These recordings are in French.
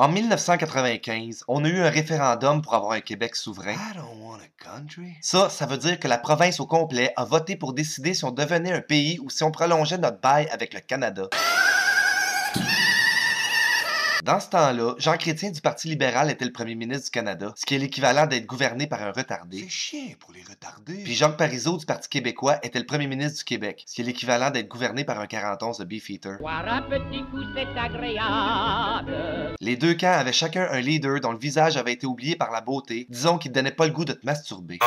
En 1995, on a eu un référendum pour avoir un Québec souverain. I don't want a country. Ça veut dire que la province au complet a voté pour décider si on devenait un pays ou si on prolongeait notre bail avec le Canada. Dans ce temps-là, Jean Chrétien du Parti libéral était le premier ministre du Canada, ce qui est l'équivalent d'être gouverné par un retardé. C'est chiant pour les retardés. Puis Jacques Parizeau du Parti québécois était le premier ministre du Québec, ce qui est l'équivalent d'être gouverné par un 41 de Beefeater. Boire un petit coup, c'est agréable. Les deux camps avaient chacun un leader dont le visage avait été oublié par la beauté, disons qu'il ne donnait pas le goût de te masturber.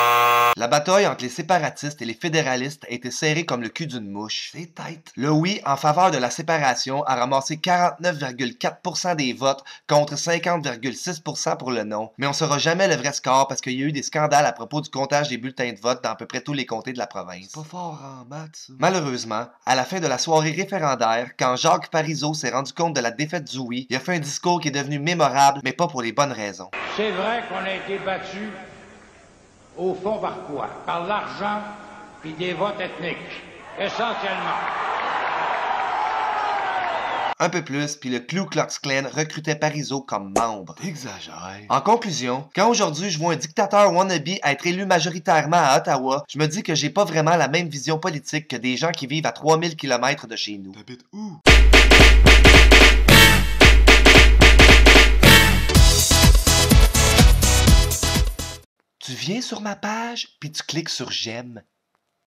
La bataille entre les séparatistes et les fédéralistes a été serrée comme le cul d'une mouche. C'est tête. Le oui en faveur de la séparation a ramassé 49,4% des votes contre 50,6% pour le non. Mais on saura jamais le vrai score parce qu'il y a eu des scandales à propos du comptage des bulletins de vote dans à peu près tous les comtés de la province. C'est pas fort en maths, ça. Malheureusement, à la fin de la soirée référendaire, quand Jacques Parizeau s'est rendu compte de la défaite du oui, il a fait un discours qui est devenu mémorable, mais pas pour les bonnes raisons. C'est vrai qu'on a été battu au fond par quoi? Par l'argent puis des votes ethniques, essentiellement. Un peu plus, puis le Ku Klux Klan recrutait Parizeau comme membre. T'exagères. En conclusion, quand aujourd'hui je vois un dictateur wannabe être élu majoritairement à Ottawa, je me dis que j'ai pas vraiment la même vision politique que des gens qui vivent à 3000 km de chez nous. T'habites où? Tu viens sur ma page, puis tu cliques sur j'aime.